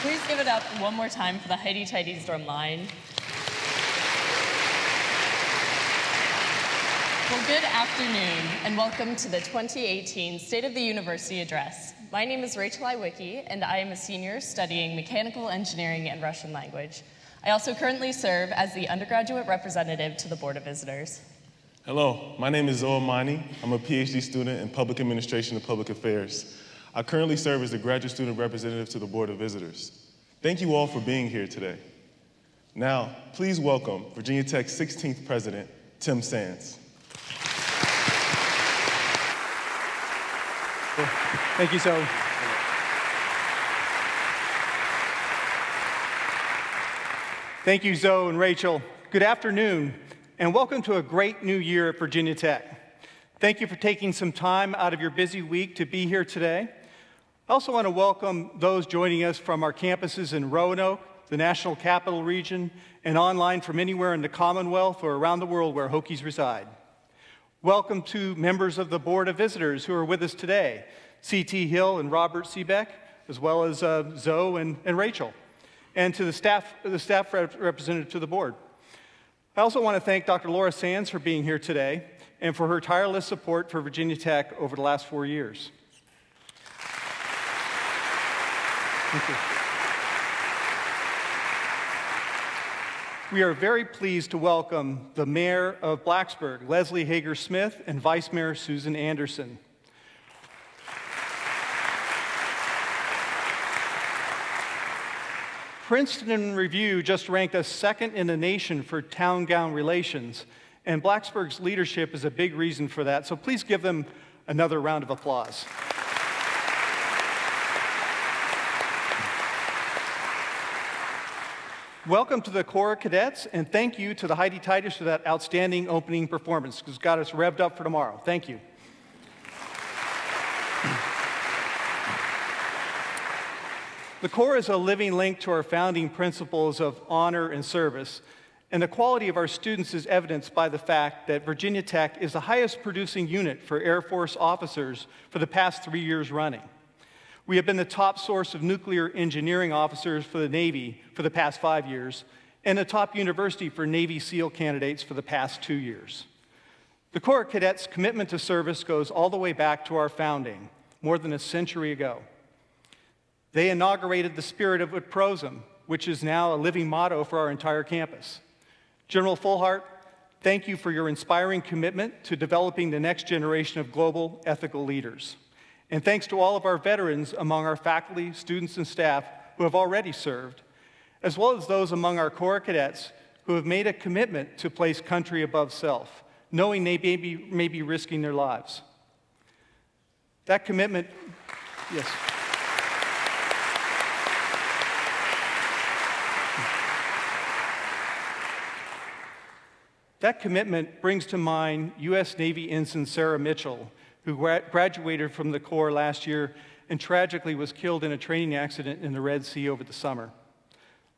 Please give it up one more time for the Heidi Tidies drum line. Well, good afternoon, and welcome to the 2018 State of the University Address. My name is Rachel Iwicki, and I am a senior studying mechanical engineering and Russian language. I also currently serve as the undergraduate representative to the Board of Visitors. Hello, my name is Zoe Mani. I'm a PhD student in Public Administration and Public Affairs. I currently serve as the graduate student representative to the Board of Visitors. Thank you all for being here today. Now, please welcome Virginia Tech's 16th president, Tim Sands. Thank you, Zoe. Thank you, Zoe and Rachel. Good afternoon, and welcome to a great new year at Virginia Tech. Thank you for taking some time out of your busy week to be here today. I also want to welcome those joining us from our campuses in Roanoke, the National Capital Region, and online from anywhere in the Commonwealth or around the world where Hokies reside. Welcome to members of the Board of Visitors who are with us today, C.T. Hill and Robert Sebeck, as well as Zoe and Rachel, and to the staff representative to the board. I also want to thank Dr. Laura Sands for being here today and for her tireless support for Virginia Tech over the last 4 years. Thank you. We are very pleased to welcome the Mayor of Blacksburg, Leslie Hager-Smith, and Vice Mayor Susan Anderson. Princeton in Review just ranked us second in the nation for town-gown relations, and Blacksburg's leadership is a big reason for that, so please give them another round of applause. Welcome to the Corps of Cadets, and thank you to the Heidi Tidies for that outstanding opening performance. It's got us revved up for tomorrow. Thank you. The Corps is a living link to our founding principles of honor and service, and the quality of our students is evidenced by the fact that Virginia Tech is the highest producing unit for Air Force officers for the past 3 years running. We have been the top source of nuclear engineering officers for the Navy for the past 5 years, and the top university for Navy SEAL candidates for the past 2 years. The Corps of Cadets' commitment to service goes all the way back to our founding, more than a century ago. They inaugurated the spirit of ut prosum, which is now a living motto for our entire campus. General Fulhart, thank you for your inspiring commitment to developing the next generation of global ethical leaders. And thanks to all of our veterans among our faculty, students, and staff who have already served, as well as those among our Corps of Cadets who have made a commitment to place country above self, knowing they may be risking their lives. That commitment, yes. That commitment brings to mind U.S. Navy Ensign Sarah Mitchell, who graduated from the Corps last year and tragically was killed in a training accident in the Red Sea over the summer.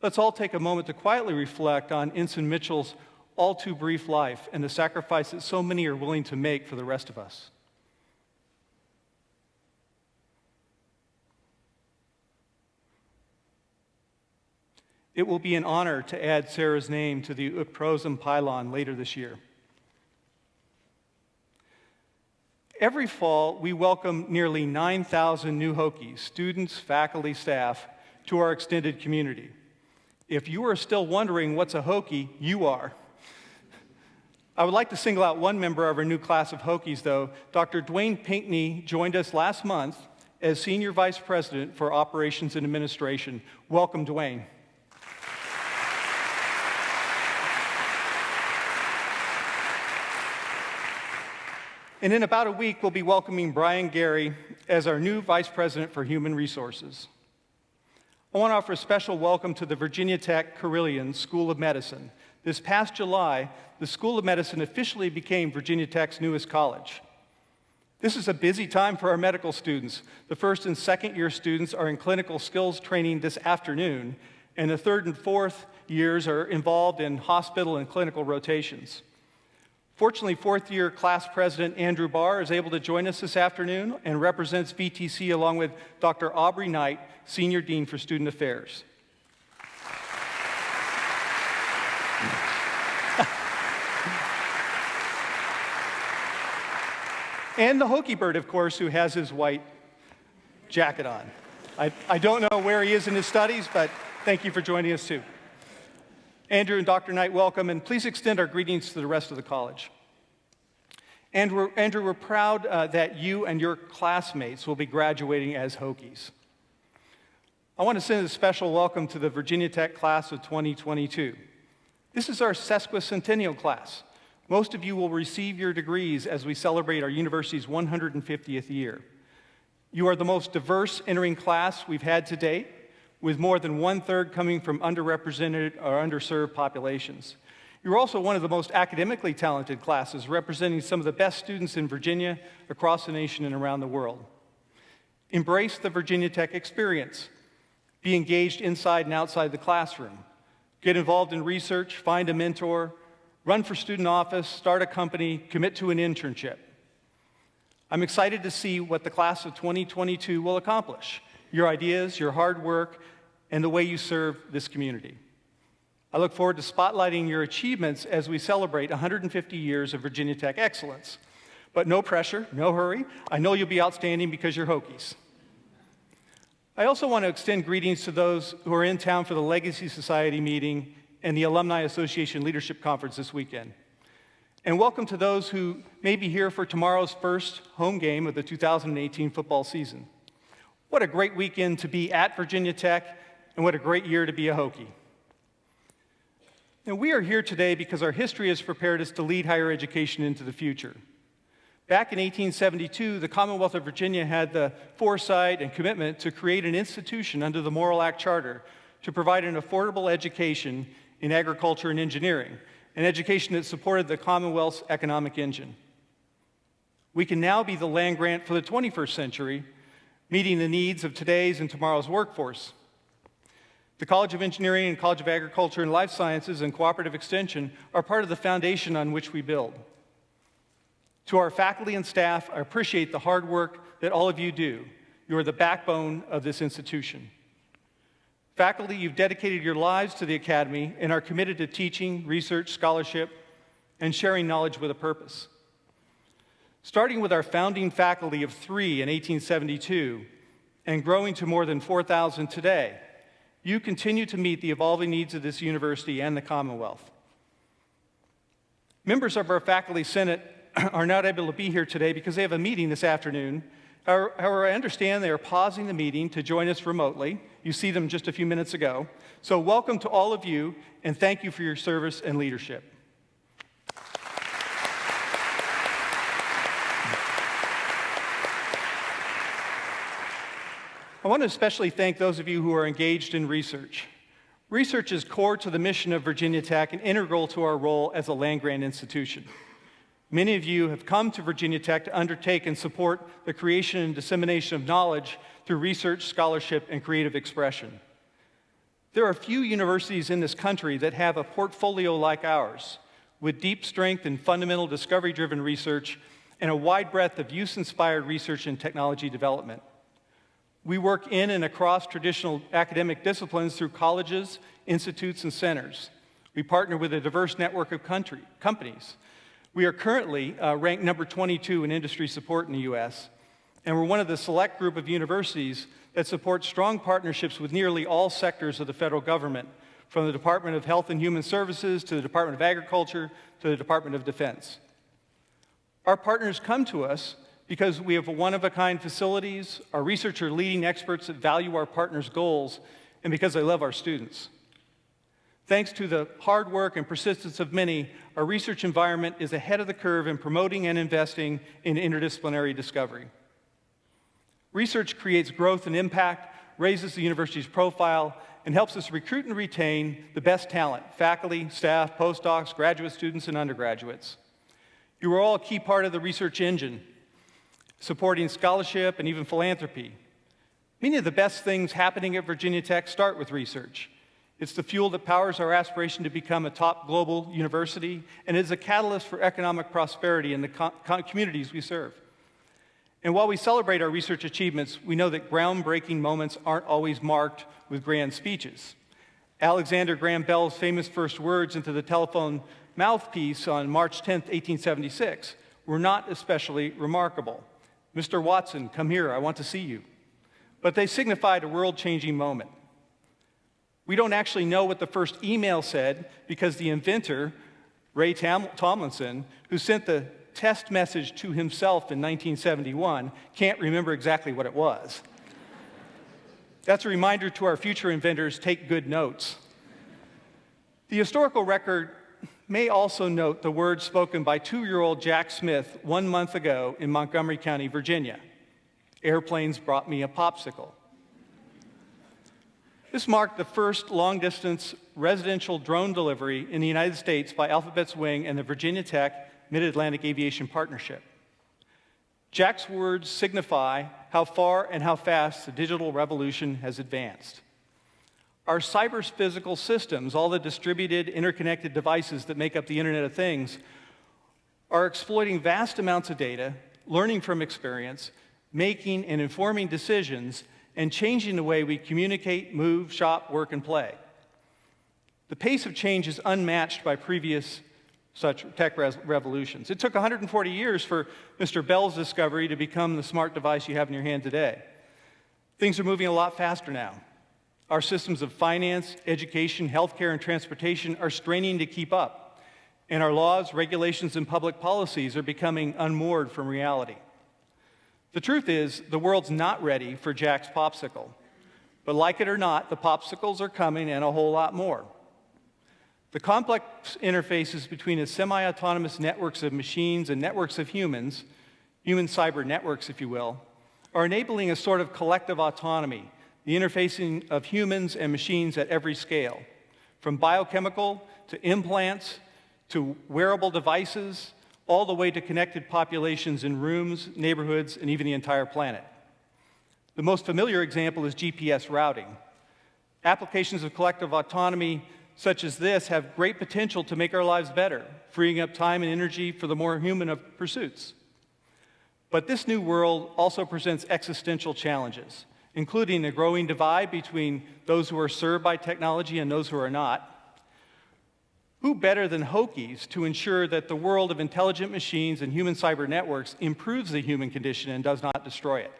Let's all take a moment to quietly reflect on Ensign Mitchell's all too brief life and the sacrifice that so many are willing to make for the rest of us. It will be an honor to add Sarah's name to the ut prosum pylon later this year. Every fall, we welcome nearly 9,000 new Hokies, students, faculty, staff, to our extended community. If you are still wondering what's a Hokie, you are. I would like to single out one member of our new class of Hokies, though. Dr. Dwayne Pinkney joined us last month as Senior Vice President for Operations and Administration. Welcome, Dwayne. And in about a week, we'll be welcoming Brian Gary as our new Vice President for Human Resources. I want to offer a special welcome to the Virginia Tech Carilion School of Medicine. This past July, the School of Medicine officially became Virginia Tech's newest college. This is a busy time for our medical students. The first and second year students are in clinical skills training this afternoon, and the third and fourth years are involved in hospital and clinical rotations. Fortunately, fourth-year class president Andrew Barr is able to join us this afternoon and represents VTC along with Dr. Aubrey Knight, Senior Dean for Student Affairs. And the Hokie bird, of course, who has his white jacket on. I don't know where he is in his studies, but thank you for joining us too. Andrew and Dr. Knight, welcome, and please extend our greetings to the rest of the college. Andrew, we're proud that you and your classmates will be graduating as Hokies. I want to send a special welcome to the Virginia Tech class of 2022. This is our sesquicentennial class. Most of you will receive your degrees as we celebrate our university's 150th year. You are the most diverse entering class we've had to date, with more than one-third coming from underrepresented or underserved populations. You're also one of the most academically talented classes, representing some of the best students in Virginia, across the nation, and around the world. Embrace the Virginia Tech experience. Be engaged inside and outside the classroom. Get involved in research, find a mentor, run for student office, start a company, commit to an internship. I'm excited to see what the class of 2022 will accomplish, your ideas, your hard work, and the way you serve this community. I look forward to spotlighting your achievements as we celebrate 150 years of Virginia Tech excellence. But no pressure, no hurry. I know you'll be outstanding because you're Hokies. I also want to extend greetings to those who are in town for the Legacy Society meeting and the Alumni Association Leadership Conference this weekend. And welcome to those who may be here for tomorrow's first home game of the 2018 football season. What a great weekend to be at Virginia Tech, and what a great year to be a Hokie. And we are here today because our history has prepared us to lead higher education into the future. Back in 1872, the Commonwealth of Virginia had the foresight and commitment to create an institution under the Morrill Act Charter to provide an affordable education in agriculture and engineering, an education that supported the Commonwealth's economic engine. We can now be the land-grant for the 21st century, meeting the needs of today's and tomorrow's workforce. The College of Engineering and College of Agriculture and Life Sciences and Cooperative Extension are part of the foundation on which we build. To our faculty and staff, I appreciate the hard work that all of you do. You are the backbone of this institution. Faculty, you've dedicated your lives to the Academy and are committed to teaching, research, scholarship, and sharing knowledge with a purpose. Starting with our founding faculty of 3 in 1872 and growing to more than 4,000 today, you continue to meet the evolving needs of this university and the Commonwealth. Members of our faculty senate are not able to be here today because they have a meeting this afternoon. However, I understand they are pausing the meeting to join us remotely. You see them just a few minutes ago. So welcome to all of you, and thank you for your service and leadership. I want to especially thank those of you who are engaged in research. Research is core to the mission of Virginia Tech and integral to our role as a land-grant institution. Many of you have come to Virginia Tech to undertake and support the creation and dissemination of knowledge through research, scholarship, and creative expression. There are few universities in this country that have a portfolio like ours, with deep strength in fundamental discovery-driven research and a wide breadth of use-inspired research and technology development. We work in and across traditional academic disciplines through colleges, institutes, and centers. We partner with a diverse network of companies. We are currently ranked number 22 in industry support in the U.S., and we're one of the select group of universities that support strong partnerships with nearly all sectors of the federal government, from the Department of Health and Human Services to the Department of Agriculture to the Department of Defense. Our partners come to us because we have one-of-a-kind facilities, our research are leading experts that value our partners' goals, and because they love our students. Thanks to the hard work and persistence of many, our research environment is ahead of the curve in promoting and investing in interdisciplinary discovery. Research creates growth and impact, raises the university's profile, and helps us recruit and retain the best talent, faculty, staff, postdocs, graduate students, and undergraduates. You are all a key part of the research engine, supporting scholarship and even philanthropy. Many of the best things happening at Virginia Tech start with research. It's the fuel that powers our aspiration to become a top global university, and is a catalyst for economic prosperity in the communities we serve. And while we celebrate our research achievements, we know that groundbreaking moments aren't always marked with grand speeches. Alexander Graham Bell's famous first words into the telephone mouthpiece on March 10, 1876, were not especially remarkable. "Mr. Watson, come here, I want to see you." But they signified a world-changing moment. We don't actually know what the first email said because the inventor, Ray Tomlinson, who sent the test message to himself in 1971, can't remember exactly what it was. That's a reminder to our future inventors, take good notes. The historical record may also note the words spoken by 2-year-old Jack Smith 1 month ago in Montgomery County, Virginia. "Airplanes brought me a popsicle." This marked the first long-distance residential drone delivery in the United States by Alphabet's Wing and the Virginia Tech Mid-Atlantic Aviation Partnership. Jack's words signify how far and how fast the digital revolution has advanced. Our cyber-physical systems, all the distributed, interconnected devices that make up the Internet of Things, are exploiting vast amounts of data, learning from experience, making and informing decisions, and changing the way we communicate, move, shop, work, and play. The pace of change is unmatched by previous such tech revolutions. It took 140 years for Mr. Bell's discovery to become the smart device you have in your hand today. Things are moving a lot faster now. Our systems of finance, education, healthcare, and transportation are straining to keep up, and our laws, regulations, and public policies are becoming unmoored from reality. The truth is, the world's not ready for Jack's popsicle. But like it or not, the popsicles are coming and a whole lot more. The complex interfaces between the semi-autonomous networks of machines and networks of humans, human cyber networks, if you will, are enabling a sort of collective autonomy, the interfacing of humans and machines at every scale, from biochemical to implants to wearable devices, all the way to connected populations in rooms, neighborhoods, and even the entire planet. The most familiar example is GPS routing. Applications of collective autonomy such as this have great potential to make our lives better, freeing up time and energy for the more human of pursuits. But this new world also presents existential challenges, including a growing divide between those who are served by technology and those who are not. Who better than Hokies to ensure that the world of intelligent machines and human cyber networks improves the human condition and does not destroy it?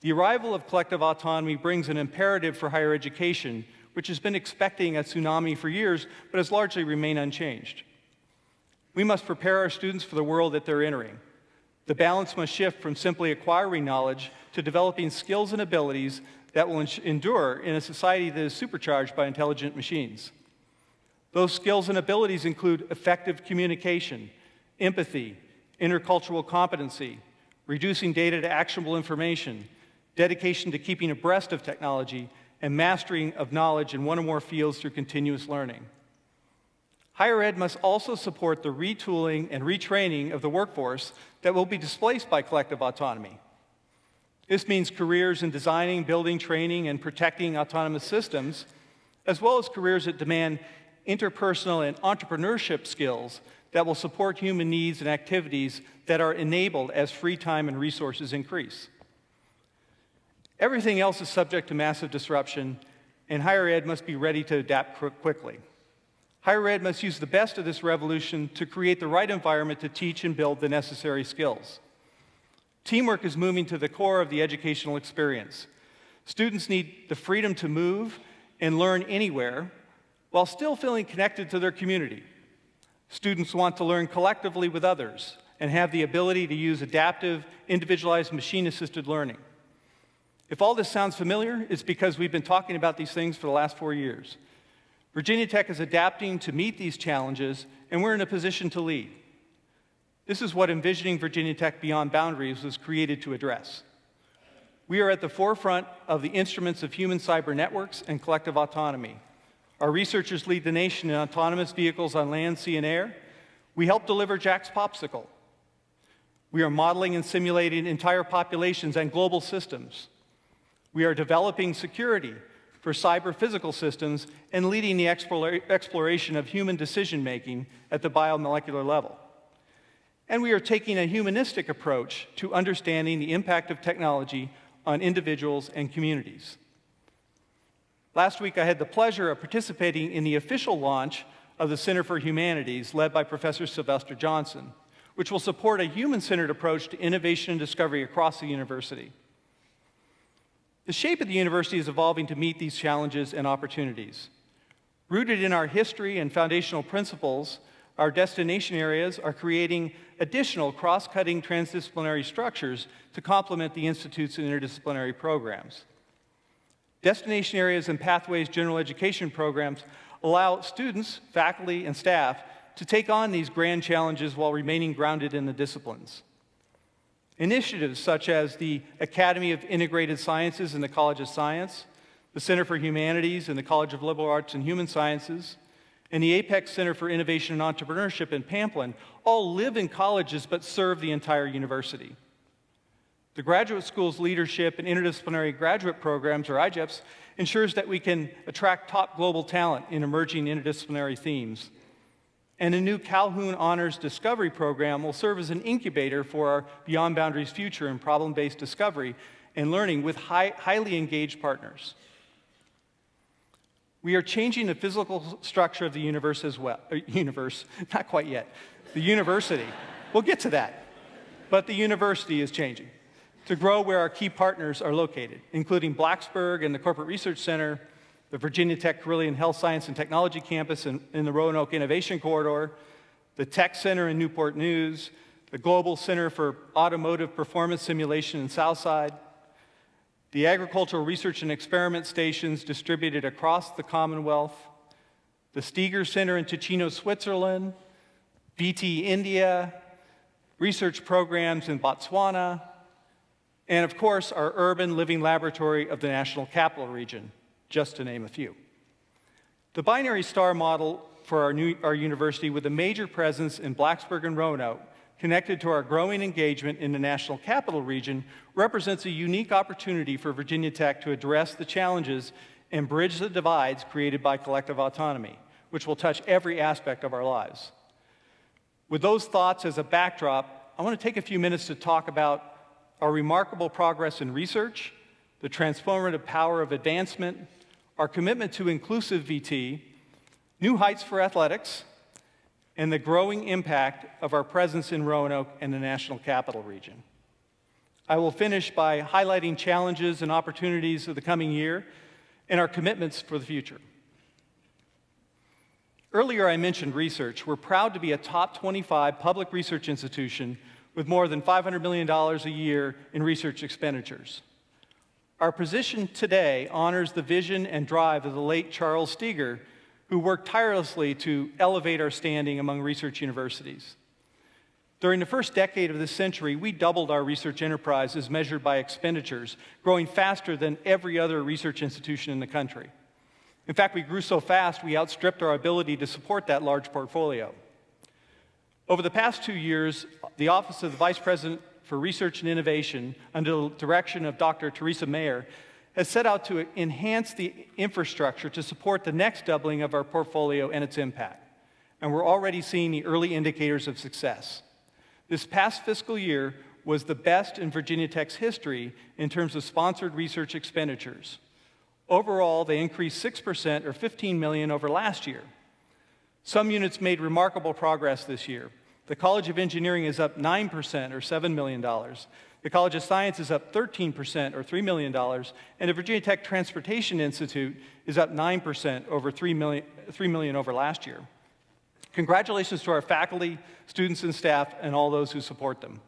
The arrival of collective autonomy brings an imperative for higher education, which has been expecting a tsunami for years, but has largely remained unchanged. We must prepare our students for the world that they're entering. The balance must shift from simply acquiring knowledge to developing skills and abilities that will endure in a society that is supercharged by intelligent machines. Those skills and abilities include effective communication, empathy, intercultural competency, reducing data to actionable information, dedication to keeping abreast of technology, and mastering of knowledge in one or more fields through continuous learning. Higher ed must also support the retooling and retraining of the workforce that will be displaced by collective autonomy. This means careers in designing, building, training, and protecting autonomous systems, as well as careers that demand interpersonal and entrepreneurship skills that will support human needs and activities that are enabled as free time and resources increase. Everything else is subject to massive disruption, and higher ed must be ready to adapt quickly. Higher ed must use the best of this revolution to create the right environment to teach and build the necessary skills. Teamwork is moving to the core of the educational experience. Students need the freedom to move and learn anywhere while still feeling connected to their community. Students want to learn collectively with others and have the ability to use adaptive, individualized machine-assisted learning. If all this sounds familiar, it's because we've been talking about these things for the last 4 years. Virginia Tech is adapting to meet these challenges, and we're in a position to lead. This is what Envisioning Virginia Tech Beyond Boundaries was created to address. We are at the forefront of the instruments of human cyber networks and collective autonomy. Our researchers lead the nation in autonomous vehicles on land, sea, and air. We help deliver Jack's popsicle. We are modeling and simulating entire populations and global systems. We are developing security, for cyber-physical systems and leading the exploration of human decision-making at the biomolecular level. And we are taking a humanistic approach to understanding the impact of technology on individuals and communities. Last week, I had the pleasure of participating in the official launch of the Center for Humanities, led by Professor Sylvester Johnson, which will support a human-centered approach to innovation and discovery across the university. The shape of the university is evolving to meet these challenges and opportunities. Rooted in our history and foundational principles, our destination areas are creating additional cross-cutting transdisciplinary structures to complement the Institute's interdisciplinary programs. Destination areas and pathways general education programs allow students, faculty, and staff to take on these grand challenges while remaining grounded in the disciplines. Initiatives such as the Academy of Integrated Sciences in the College of Science, the Center for Humanities in the College of Liberal Arts and Human Sciences, and the Apex Center for Innovation and Entrepreneurship in Pamplin all live in colleges but serve the entire university. The Graduate School's Leadership and Interdisciplinary Graduate Programs, or IGEPs, ensures that we can attract top global talent in emerging interdisciplinary themes. And a new Calhoun Honors Discovery Program will serve as an incubator for our Beyond Boundaries future in problem-based discovery and learning with highly engaged partners. We are changing the physical structure of the universe as well. Not quite yet. The university. We'll get to that. But the university is changing to grow where our key partners are located, including Blacksburg and the Corporate Research Center, the Virginia Tech Carillion Health Science and Technology Campus in the Roanoke Innovation Corridor, the Tech Center in Newport News, the Global Center for Automotive Performance Simulation in Southside, the Agricultural Research and Experiment Stations distributed across the Commonwealth, the Steger Center in Ticino, Switzerland, BT India, research programs in Botswana, and of course, our urban living laboratory of the National Capital Region, just to name a few. The binary star model for our university, with a major presence in Blacksburg and Roanoke, connected to our growing engagement in the National Capital Region, represents a unique opportunity for Virginia Tech to address the challenges and bridge the divides created by collective autonomy, which will touch every aspect of our lives. With those thoughts as a backdrop, I want to take a few minutes to talk about our remarkable progress in research, the transformative power of advancement, our commitment to inclusive VT, new heights for athletics, and the growing impact of our presence in Roanoke and the National Capital Region. I will finish by highlighting challenges and opportunities of the coming year and our commitments for the future. Earlier I mentioned research. We're proud to be a top 25 public research institution with more than $500 million a year in research expenditures. Our position today honors the vision and drive of the late Charles Steger, who worked tirelessly to elevate our standing among research universities. During the first decade of this century, we doubled our research enterprise as measured by expenditures, growing faster than every other research institution in the country. In fact, we grew so fast, we outstripped our ability to support that large portfolio. Over the past 2 years, the Office of the Vice President for Research and Innovation, under the direction of Dr. Teresa Mayer, has set out to enhance the infrastructure to support the next doubling of our portfolio and its impact. And we're already seeing the early indicators of success. This past fiscal year was the best in Virginia Tech's history in terms of sponsored research expenditures. Overall, they increased 6% or $15 million over last year. Some units made remarkable progress this year. The College of Engineering is up 9% or $7 million. The College of Science is up 13% or $3 million. And the Virginia Tech Transportation Institute is up 9% over $3 million over last year. Congratulations to our faculty, students, and staff, and all those who support them.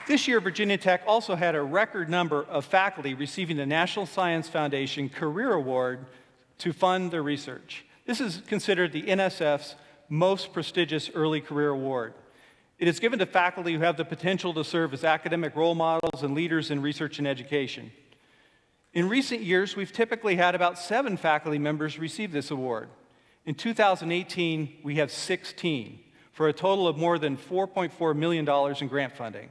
This year, Virginia Tech also had a record number of faculty receiving the National Science Foundation Career Award to fund their research. This is considered the NSF's most prestigious early career award. It is given to faculty who have the potential to serve as academic role models and leaders in research and education. In recent years, we've typically had about 7 faculty members receive this award. In 2018, we have 16, for a total of more than $4.4 million in grant funding.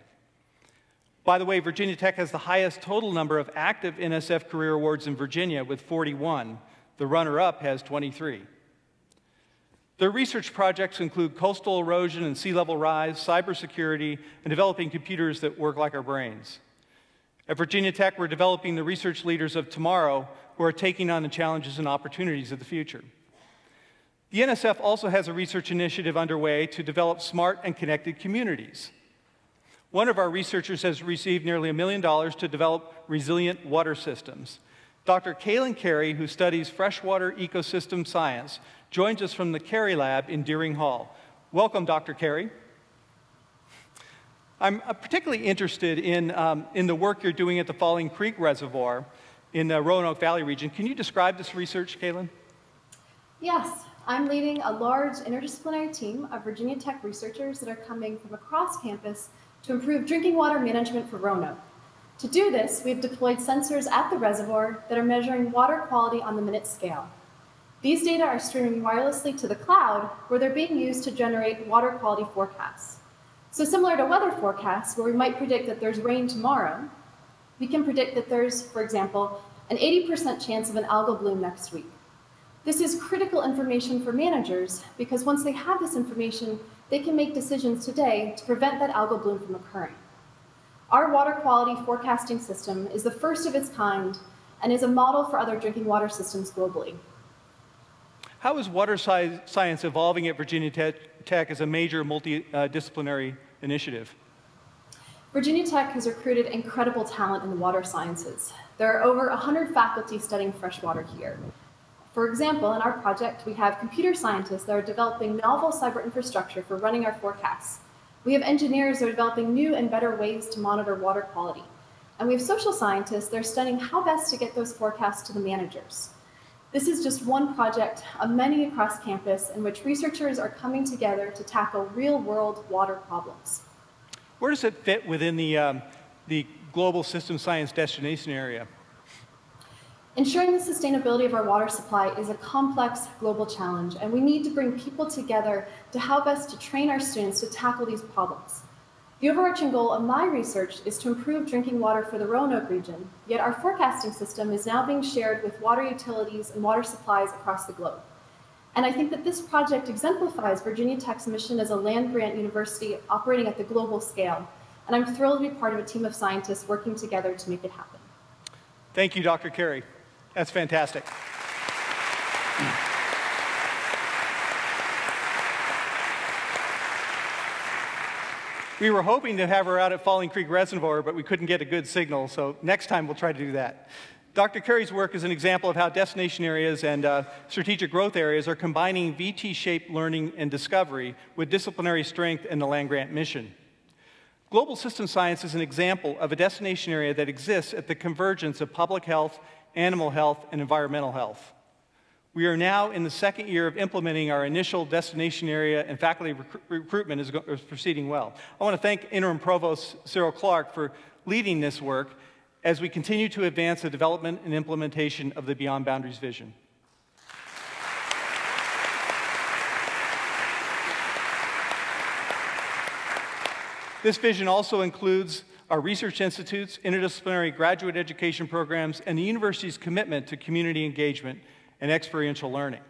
By the way, Virginia Tech has the highest total number of active NSF Career Awards in Virginia with 41. The runner-up has 23. Their research projects include coastal erosion and sea level rise, cybersecurity, and developing computers that work like our brains. At Virginia Tech, we're developing the research leaders of tomorrow who are taking on the challenges and opportunities of the future. The NSF also has a research initiative underway to develop smart and connected communities. One of our researchers has received nearly $1 million to develop resilient water systems. Dr. Kaylin Carey, who studies freshwater ecosystem science, joins us from the Carey Lab in Deering Hall. Welcome, Dr. Carey. I'm particularly interested in the work you're doing at the Falling Creek Reservoir in the Roanoke Valley region. Can you describe this research, Kaylin? Yes, I'm leading a large interdisciplinary team of Virginia Tech researchers that are coming from across campus to improve drinking water management for Roanoke. To do this, we've deployed sensors at the reservoir that are measuring water quality on the minute scale. These data are streaming wirelessly to the cloud, where they're being used to generate water quality forecasts. So similar to weather forecasts, where we might predict that there's rain tomorrow, we can predict that there's, for example, an 80% chance of an algal bloom next week. This is critical information for managers because once they have this information, they can make decisions today to prevent that algal bloom from occurring. Our water quality forecasting system is the first of its kind and is a model for other drinking water systems globally. How is water science evolving at Virginia Tech as a major multidisciplinary initiative? Virginia Tech has recruited incredible talent in the water sciences. There are over 100 faculty studying freshwater here. For example, in our project, we have computer scientists that are developing novel cyber infrastructure for running our forecasts. We have engineers that are developing new and better ways to monitor water quality. And we have social scientists that are studying how best to get those forecasts to the managers. This is just one project of many across campus in which researchers are coming together to tackle real-world water problems. Where does it fit within the global system science destination area? Ensuring the sustainability of our water supply is a complex global challenge, and we need to bring people together to how best to train our students to tackle these problems. The overarching goal of my research is to improve drinking water for the Roanoke region, yet our forecasting system is now being shared with water utilities and water supplies across the globe. And I think that this project exemplifies Virginia Tech's mission as a land-grant university operating at the global scale, and I'm thrilled to be part of a team of scientists working together to make it happen. Thank you, Dr. Carey. That's fantastic. We were hoping to have her out at Falling Creek Reservoir, but we couldn't get a good signal, so next time we'll try to do that. Dr. Carey's work is an example of how destination areas and strategic growth areas are combining VT-shaped learning and discovery with disciplinary strength in the land-grant mission. Global system science is an example of a destination area that exists at the convergence of public health, animal health, and environmental health. We are now in the second year of implementing our initial destination area, and faculty recruitment is proceeding well. I want to thank Interim Provost Cyril Clark for leading this work as we continue to advance the development and implementation of the Beyond Boundaries vision. This vision also includes our research institutes, interdisciplinary graduate education programs, and the university's commitment to community engagement and experiential learning.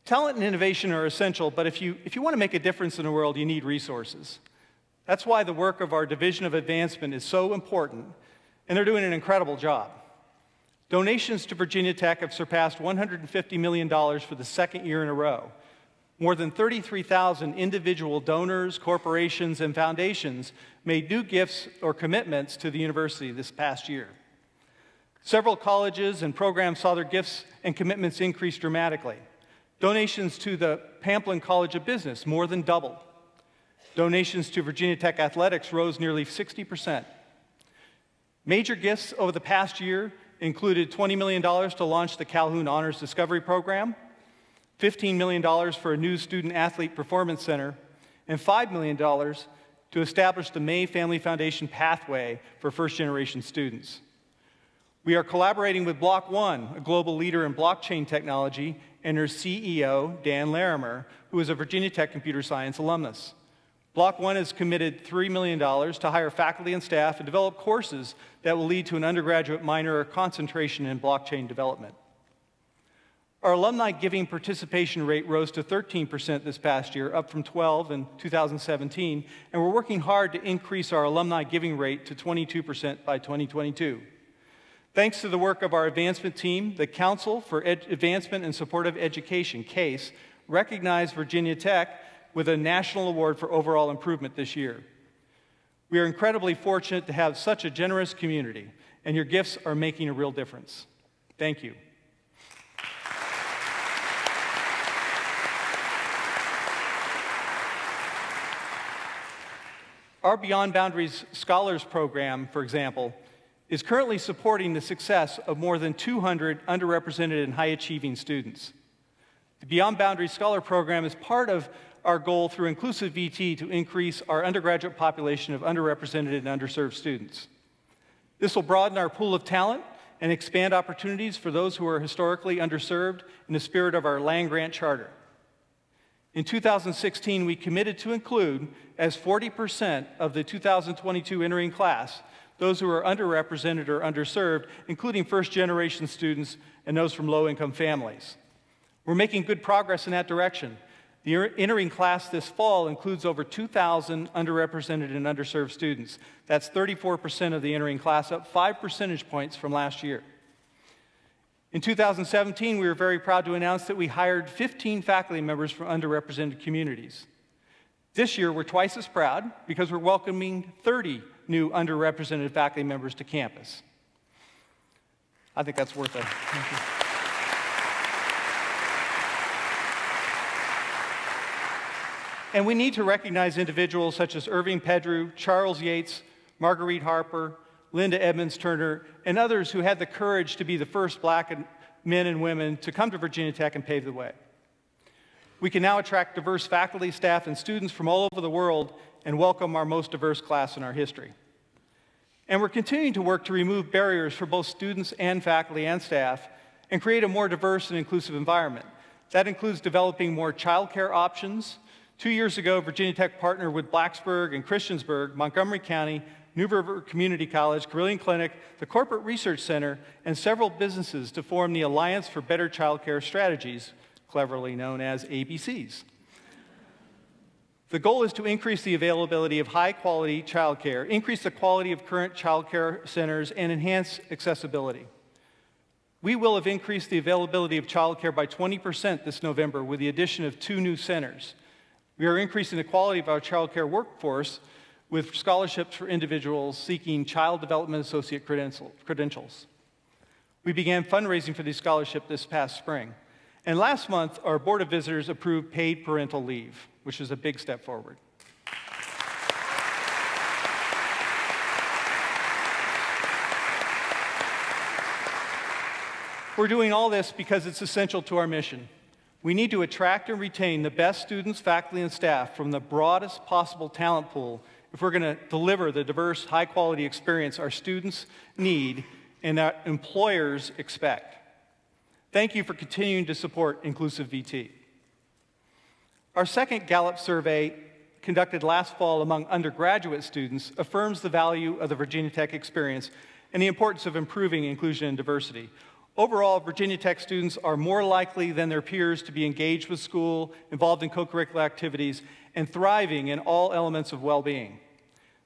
Talent and innovation are essential, but if you want to make a difference in the world, you need resources. That's why the work of our Division of Advancement is so important, and they're doing an incredible job. Donations to Virginia Tech have surpassed $150 million for the second year in a row. More than 33,000 individual donors, corporations, and foundations made new gifts or commitments to the university this past year. Several colleges and programs saw their gifts and commitments increase dramatically. Donations to the Pamplin College of Business more than doubled. Donations to Virginia Tech Athletics rose nearly 60%. Major gifts over the past year included $20 million to launch the Calhoun Honors Discovery Program, $15 million for a new student-athlete performance center, and $5 million to establish the May Family Foundation pathway for first-generation students. We are collaborating with Block One, a global leader in blockchain technology, and their CEO, Dan Larimer, who is a Virginia Tech computer science alumnus. Block One has committed $3 million to hire faculty and staff and develop courses that will lead to an undergraduate minor or concentration in blockchain development. Our alumni giving participation rate rose to 13% this past year, up from 12% in 2017, and we're working hard to increase our alumni giving rate to 22% by 2022. Thanks to the work of our advancement team, the Council for Advancement and Supportive Education, CASE, recognized Virginia Tech with a national award for overall improvement this year. We are incredibly fortunate to have such a generous community, and your gifts are making a real difference. Thank you. Our Beyond Boundaries Scholars Program, for example, is currently supporting the success of more than 200 underrepresented and high-achieving students. The Beyond Boundaries Scholar Program is part of our goal through inclusive VT to increase our undergraduate population of underrepresented and underserved students. This will broaden our pool of talent and expand opportunities for those who are historically underserved in the spirit of our land-grant charter. In 2016, we committed to include, as 40% of the 2022 entering class, those who are underrepresented or underserved, including first-generation students and those from low-income families. We're making good progress in that direction. The entering class this fall includes over 2,000 underrepresented and underserved students. That's 34% of the entering class, up 5 percentage points from last year. In 2017, we were very proud to announce that we hired 15 faculty members from underrepresented communities. This year, we're twice as proud because we're welcoming 30 new underrepresented faculty members to campus. I think that's worth it. Thank you. And we need to recognize individuals such as Irving Pedrew, Charles Yates, Marguerite Harper, Linda Edmonds Turner, and others who had the courage to be the first Black men and women to come to Virginia Tech and pave the way. We can now attract diverse faculty, staff, and students from all over the world and welcome our most diverse class in our history. And we're continuing to work to remove barriers for both students and faculty and staff and create a more diverse and inclusive environment. That includes developing more childcare options. 2 years ago, Virginia Tech partnered with Blacksburg and Christiansburg, Montgomery County, New River Community College, Carilion Clinic, the Corporate Research Center, and several businesses to form the Alliance for Better Childcare Strategies, cleverly known as ABCs. The goal is to increase the availability of high-quality childcare, increase the quality of current childcare centers, and enhance accessibility. We will have increased the availability of childcare by 20% this November with the addition of 2 new centers. We are increasing the quality of our childcare workforce with scholarships for individuals seeking Child Development Associate credentials. We began fundraising for these scholarships this past spring. And last month, our Board of Visitors approved paid parental leave, which is a big step forward. We're doing all this because it's essential to our mission. We need to attract and retain the best students, faculty, and staff from the broadest possible talent pool if we're going to deliver the diverse, high-quality experience our students need and that employers expect. Thank you for continuing to support Inclusive VT. Our second Gallup survey, conducted last fall among undergraduate students, affirms the value of the Virginia Tech experience and the importance of improving inclusion and diversity. Overall, Virginia Tech students are more likely than their peers to be engaged with school, involved in co-curricular activities, and thriving in all elements of well-being.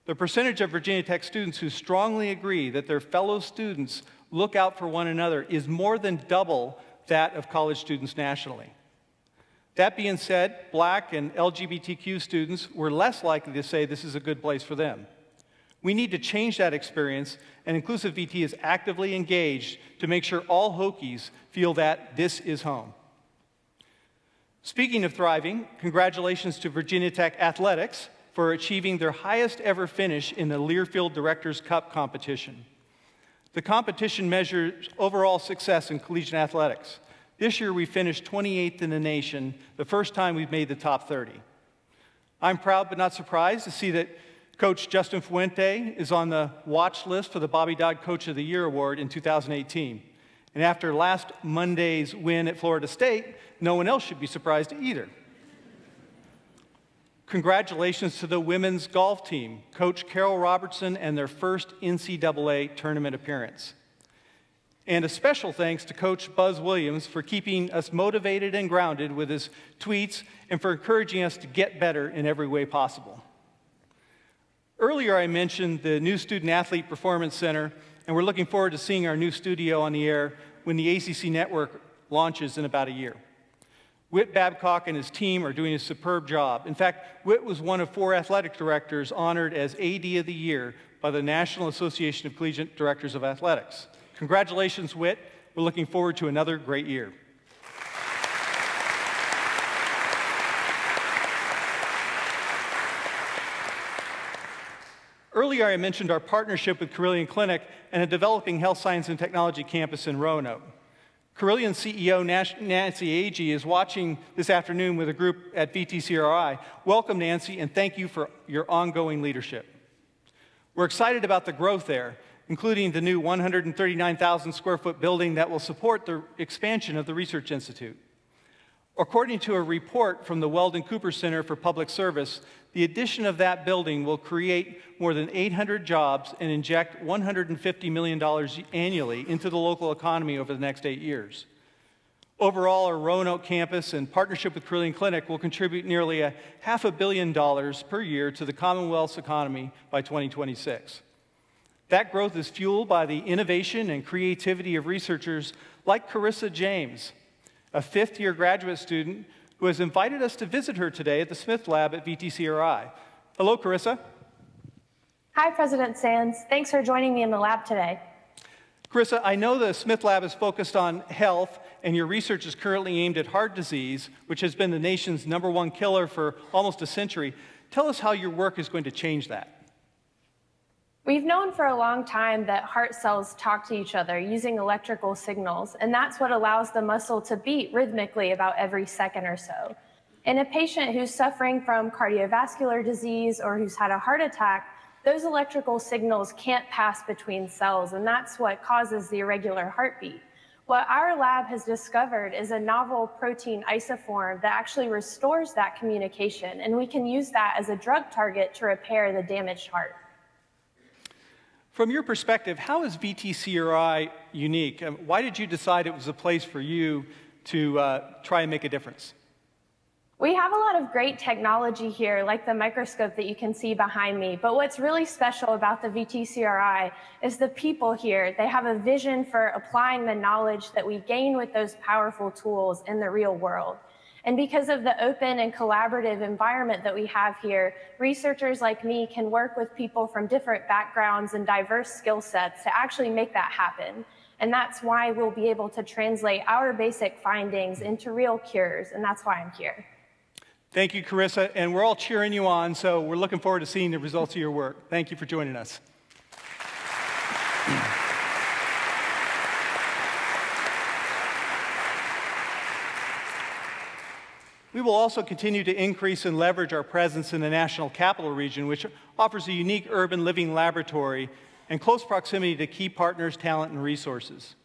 The percentage of Virginia Tech students who strongly agree that their fellow students look out for one another is more than double that of college students nationally. That being said, Black and LGBTQ students were less likely to say this is a good place for them. We need to change that experience, and Inclusive VT is actively engaged to make sure all Hokies feel that this is home. Speaking of thriving, congratulations to Virginia Tech Athletics for achieving their highest ever finish in the Learfield Directors' Cup competition. The competition measures overall success in collegiate athletics. This year we finished 28th in the nation, the first time we've made the top 30. I'm proud but not surprised to see that Coach Justin Fuente is on the watch list for the Bobby Dodd Coach of the Year Award in 2018. And after last Monday's win at Florida State, no one else should be surprised either. Congratulations to the women's golf team, Coach Carol Robertson, and their first NCAA tournament appearance. And a special thanks to Coach Buzz Williams for keeping us motivated and grounded with his tweets and for encouraging us to get better in every way possible. Earlier, I mentioned the new Student Athlete Performance Center, and we're looking forward to seeing our new studio on the air when the ACC network launches in about a year. Whit Babcock and his team are doing a superb job. In fact, Whit was one of 4 athletic directors honored as AD of the Year by the National Association of Collegiate Directors of Athletics. Congratulations, Whit. We're looking forward to another great year. Earlier, I mentioned our partnership with Carilion Clinic and a developing health science and technology campus in Roanoke. Carilion CEO Nancy Agee is watching this afternoon with a group at VTCRI. Welcome, Nancy, and thank you for your ongoing leadership. We're excited about the growth there, including the new 139,000 square foot building that will support the expansion of the Research Institute. According to a report from the Weldon Cooper Center for Public Service, the addition of that building will create more than 800 jobs and inject $150 million annually into the local economy over the next 8 years. Overall, our Roanoke campus, in partnership with Carilion Clinic, will contribute nearly $500 million per year to the Commonwealth's economy by 2026. That growth is fueled by the innovation and creativity of researchers like Carissa James, a 5th-year graduate student who has invited us to visit her today at the Smith Lab at VTCRI. Hello, Carissa. Hi, President Sands. Thanks for joining me in the lab today. Carissa, I know the Smith Lab is focused on health, and your research is currently aimed at heart disease, which has been the nation's #1 killer for almost a century. Tell us how your work is going to change that. We've known for a long time that heart cells talk to each other using electrical signals, and that's what allows the muscle to beat rhythmically about every second or so. In a patient who's suffering from cardiovascular disease or who's had a heart attack, those electrical signals can't pass between cells, and that's what causes the irregular heartbeat. What our lab has discovered is a novel protein isoform that actually restores that communication, and we can use that as a drug target to repair the damaged heart. From your perspective, how is VTCRI unique? Why did you decide it was a place for you to try and make a difference? We have a lot of great technology here, like the microscope that you can see behind me. But what's really special about the VTCRI is the people here. They have a vision for applying the knowledge that we gain with those powerful tools in the real world. And because of the open and collaborative environment that we have here, researchers like me can work with people from different backgrounds and diverse skill sets to actually make that happen. And that's why we'll be able to translate our basic findings into real cures, and that's why I'm here. Thank you, Carissa, and we're all cheering you on, so we're looking forward to seeing the results of your work. Thank you for joining us. We will also continue to increase and leverage our presence in the National Capital Region, which offers a unique urban living laboratory and close proximity to key partners, talent, and resources.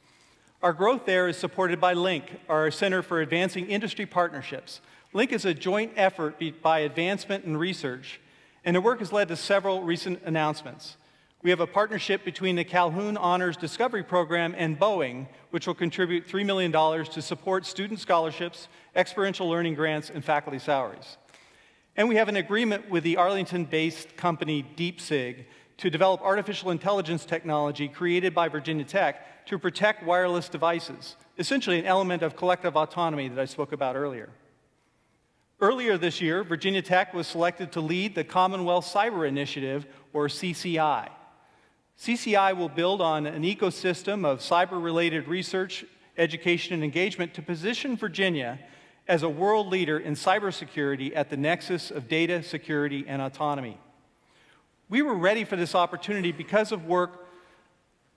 Our growth there is supported by LINC, our Center for Advancing Industry Partnerships. LINC is a joint effort by advancement and research, and the work has led to several recent announcements. We have a partnership between the Calhoun Honors Discovery Program and Boeing, which will contribute $3 million to support student scholarships, experiential learning grants, and faculty salaries. And we have an agreement with the Arlington-based company DeepSig to develop artificial intelligence technology created by Virginia Tech to protect wireless devices, essentially an element of collective autonomy that I spoke about earlier. Earlier this year, Virginia Tech was selected to lead the Commonwealth Cyber Initiative, or CCI. CCI will build on an ecosystem of cyber-related research, education, and engagement to position Virginia as a world leader in cybersecurity at the nexus of data, security, and autonomy. We were ready for this opportunity because of work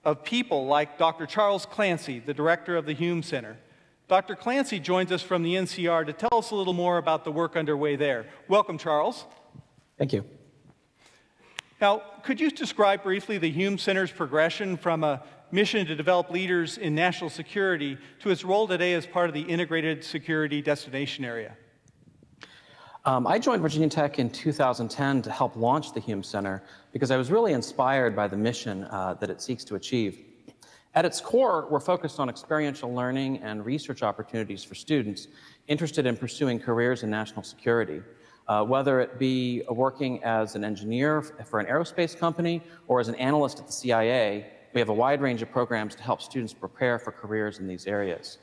of people like Dr. Charles Clancy, the director of the Hume Center. Dr. Clancy joins us from the NCR to tell us a little more about the work underway there. Welcome, Charles. Thank you. Now, could you describe briefly the Hume Center's progression from a mission to develop leaders in national security to its role today as part of the Integrated Security Destination Area? I joined Virginia Tech in 2010 to help launch the Hume Center because I was really inspired by the mission that it seeks to achieve. At its core, we're focused on experiential learning and research opportunities for students interested in pursuing careers in national security. Whether it be working as an engineer for an aerospace company or as an analyst at the CIA, we have a wide range of programs to help students prepare for careers in these areas.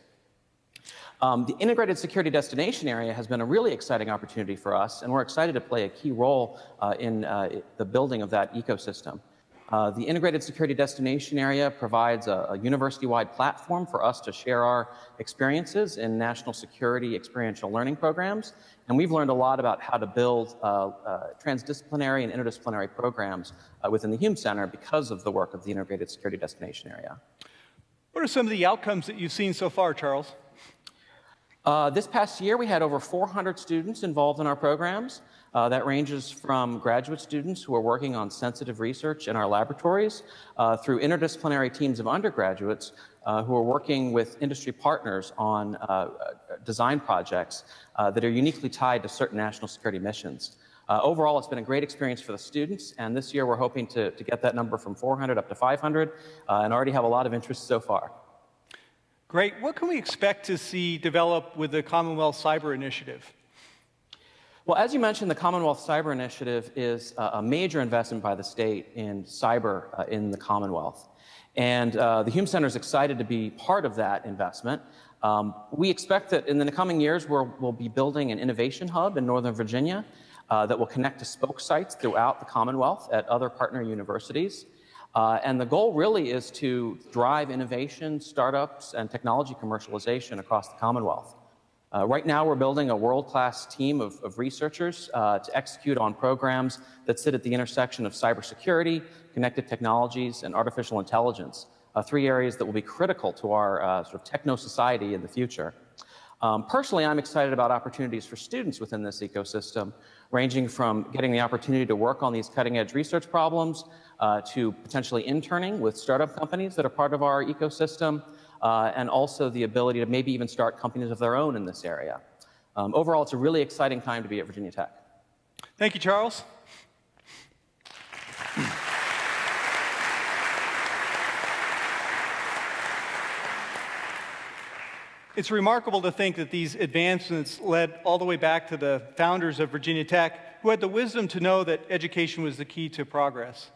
The Integrated Security Destination Area has been a really exciting opportunity for us, and we're excited to play a key role in the building of that ecosystem. The Integrated Security Destination Area provides a university-wide platform for us to share our experiences in national security experiential learning programs, and we've learned a lot about how to build transdisciplinary and interdisciplinary programs within the Hume Center because of the work of the Integrated Security Destination Area. What are some of the outcomes that you've seen so far, Charles? This past year, we had over 400 students involved in our programs. That ranges from graduate students who are working on sensitive research in our laboratories through interdisciplinary teams of undergraduates who are working with industry partners on design projects that are uniquely tied to certain national security missions. Overall, it's been a great experience for the students, and this year we're hoping to get that number from 400 up to 500 and already have a lot of interest so far. Great. What can we expect to see develop with the Commonwealth Cyber Initiative? Well, as you mentioned, the Commonwealth Cyber Initiative is a major investment by the state in cyber in the Commonwealth. And the Hume Center is excited to be part of that investment. We expect that in the coming years, we'll be building an innovation hub in Northern Virginia that will connect to spoke sites throughout the Commonwealth at other partner universities. And the goal really is to drive innovation, startups, and technology commercialization across the Commonwealth. Right now, we're building a world-class team of researchers to execute on programs that sit at the intersection of cybersecurity, connected technologies, and artificial intelligence, three areas that will be critical to our sort of techno-society in the future. Personally, I'm excited about opportunities for students within this ecosystem, ranging from getting the opportunity to work on these cutting-edge research problems to potentially interning with startup companies that are part of our ecosystem, and also the ability to maybe even start companies of their own in this area. Overall, it's a really exciting time to be at Virginia Tech. Thank you, Charles. It's remarkable to think that these advancements led all the way back to the founders of Virginia Tech, who had the wisdom to know that education was the key to progress.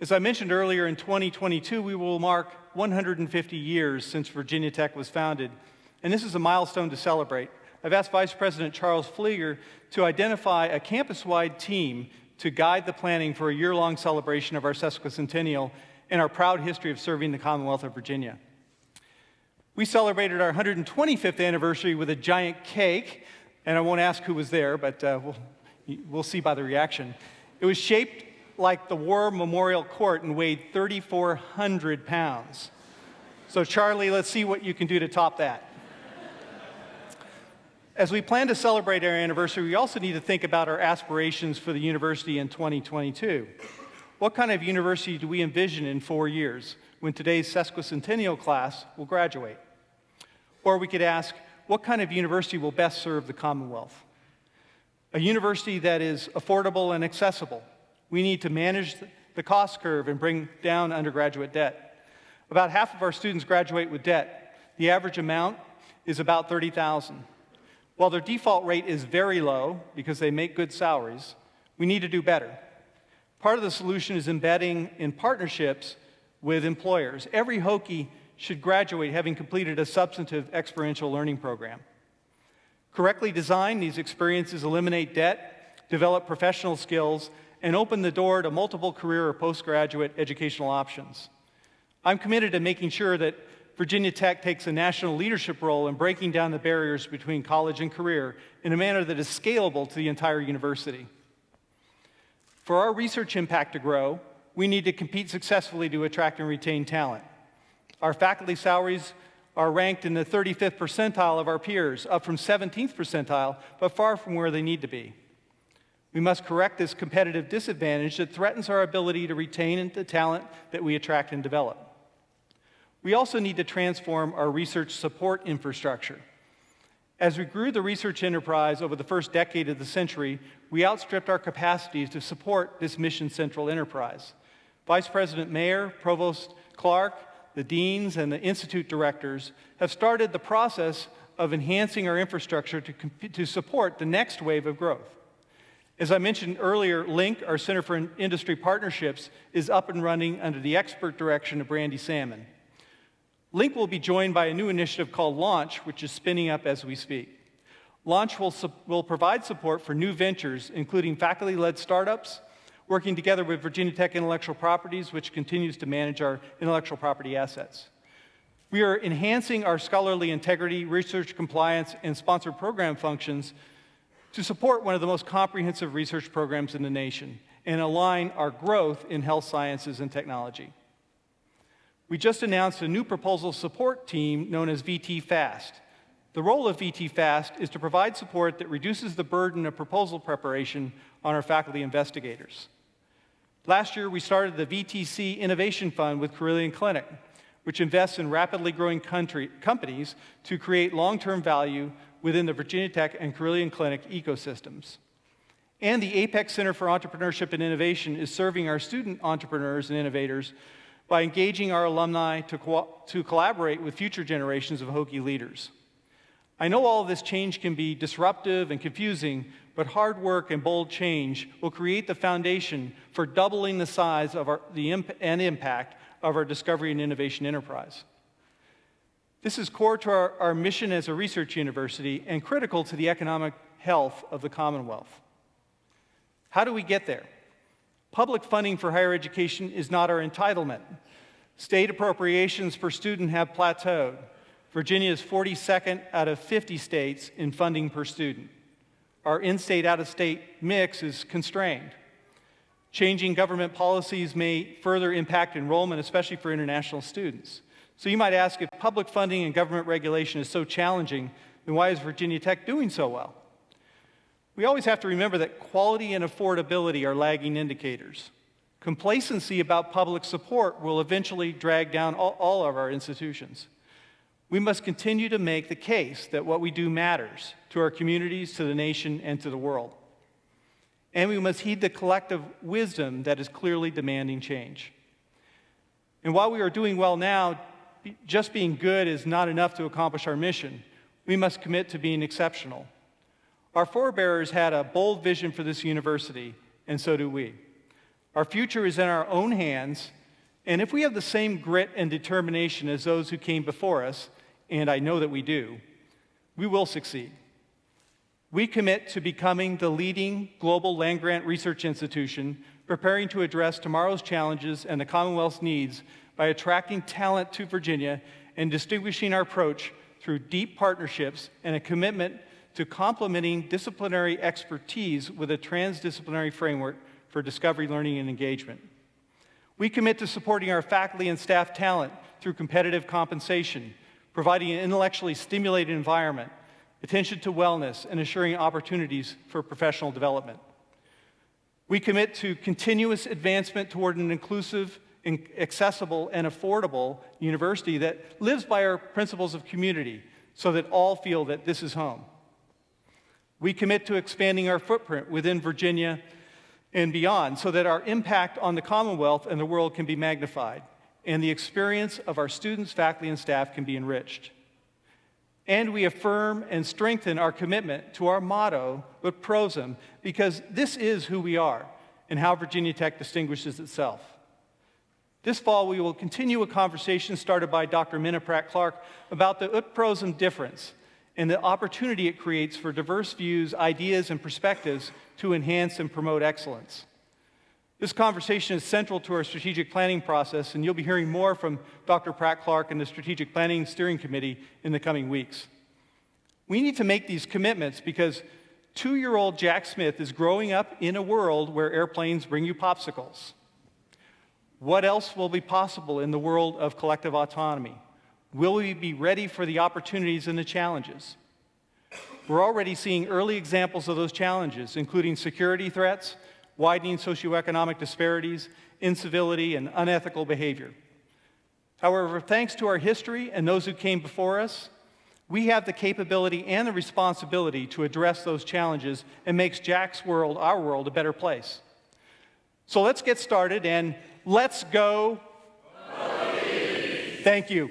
As I mentioned earlier, in 2022, we will mark 150 years since Virginia Tech was founded, and this is a milestone to celebrate. I've asked Vice President Charles Flieger to identify a campus-wide team to guide the planning for a year-long celebration of our sesquicentennial and our proud history of serving the Commonwealth of Virginia. We celebrated our 125th anniversary with a giant cake, and I won't ask who was there, but we'll see by the reaction. It was shaped like the War Memorial Court and weighed 3,400 pounds. So Charlie, let's see what you can do to top that. As we plan to celebrate our anniversary, we also need to think about our aspirations for the university in 2022. What kind of university do we envision in 4 years when today's sesquicentennial class will graduate? Or we could ask, what kind of university will best serve the Commonwealth? A university that is affordable and accessible. We need to manage the cost curve and bring down undergraduate debt. About half of our students graduate with debt. The average amount is about $30,000. While their default rate is very low because they make good salaries, we need to do better. Part of the solution is embedding in partnerships with employers. Every Hokie should graduate having completed a substantive experiential learning program. Correctly designed, these experiences eliminate debt, develop professional skills, and open the door to multiple career or postgraduate educational options. I'm committed to making sure that Virginia Tech takes a national leadership role in breaking down the barriers between college and career in a manner that is scalable to the entire university. For our research impact to grow, we need to compete successfully to attract and retain talent. Our faculty salaries are ranked in the 35th percentile of our peers, up from 17th percentile, but far from where they need to be. We must correct this competitive disadvantage that threatens our ability to retain the talent that we attract and develop. We also need to transform our research support infrastructure. As we grew the research enterprise over the first decade of the century, we outstripped our capacities to support this mission-central enterprise. Vice President Mayer, Provost Clark, the deans, and the institute directors have started the process of enhancing our infrastructure to support the next wave of growth. As I mentioned earlier, LINC, our Center for Industry Partnerships, is up and running under the expert direction of Brandy Salmon. LINC will be joined by a new initiative called Launch, which is spinning up as we speak. Launch will provide support for new ventures, including faculty-led startups, working together with Virginia Tech Intellectual Properties, which continues to manage our intellectual property assets. We are enhancing our scholarly integrity, research compliance, and sponsored program functions to support one of the most comprehensive research programs in the nation and align our growth in health sciences and technology. We just announced a new proposal support team known as VT FAST. The role of VT FAST is to provide support that reduces the burden of proposal preparation on our faculty investigators. Last year, we started the VTC Innovation Fund with Carilion Clinic, which invests in rapidly growing companies to create long-term value within the Virginia Tech and Carilion Clinic ecosystems. And the Apex Center for Entrepreneurship and Innovation is serving our student entrepreneurs and innovators by engaging our alumni to collaborate with future generations of Hokie leaders. I know all of this change can be disruptive and confusing, but hard work and bold change will create the foundation for doubling the size of and impact of our discovery and innovation enterprise. This is core to our mission as a research university and critical to the economic health of the Commonwealth. How do we get there? Public funding for higher education is not our entitlement. State appropriations per student have plateaued. Virginia is 42nd out of 50 states in funding per student. Our in-state, out-of-state mix is constrained. Changing government policies may further impact enrollment, especially for international students. So you might ask, if public funding and government regulation is so challenging, then why is Virginia Tech doing so well? We always have to remember that quality and affordability are lagging indicators. Complacency about public support will eventually drag down all of our institutions. We must continue to make the case that what we do matters to our communities, to the nation, and to the world. And we must heed the collective wisdom that is clearly demanding change. And while we are doing well now, just being good is not enough to accomplish our mission. We must commit to being exceptional. Our forebears had a bold vision for this university, and so do we. Our future is in our own hands, and if we have the same grit and determination as those who came before us, and I know that we do, we will succeed. We commit to becoming the leading global land-grant research institution, preparing to address tomorrow's challenges and the Commonwealth's needs by attracting talent to Virginia and distinguishing our approach through deep partnerships and a commitment to complementing disciplinary expertise with a transdisciplinary framework for discovery, learning, and engagement. We commit to supporting our faculty and staff talent through competitive compensation, providing an intellectually stimulated environment, attention to wellness, and assuring opportunities for professional development. We commit to continuous advancement toward an inclusive, accessible, and affordable university that lives by our principles of community so that all feel that this is home. We commit to expanding our footprint within Virginia and beyond so that our impact on the Commonwealth and the world can be magnified and the experience of our students, faculty, and staff can be enriched. And we affirm and strengthen our commitment to our motto, ut prosum, because this is who we are and how Virginia Tech distinguishes itself. This fall, we will continue a conversation started by Dr. Minna Pratt-Clark about the ut prosum difference and the opportunity it creates for diverse views, ideas, and perspectives to enhance and promote excellence. This conversation is central to our strategic planning process, and you'll be hearing more from Dr. Pratt-Clark and the Strategic Planning Steering Committee in the coming weeks. We need to make these commitments because 2-year-old Jack Smith is growing up in a world where airplanes bring you popsicles. What else will be possible in the world of collective autonomy? Will we be ready for the opportunities and the challenges? We're already seeing early examples of those challenges, including security threats, widening socioeconomic disparities, incivility, and unethical behavior. However, thanks to our history and those who came before us, we have the capability and the responsibility to address those challenges and make Jack's world, our world, a better place. So let's get started and let's go. Hokies! Thank you.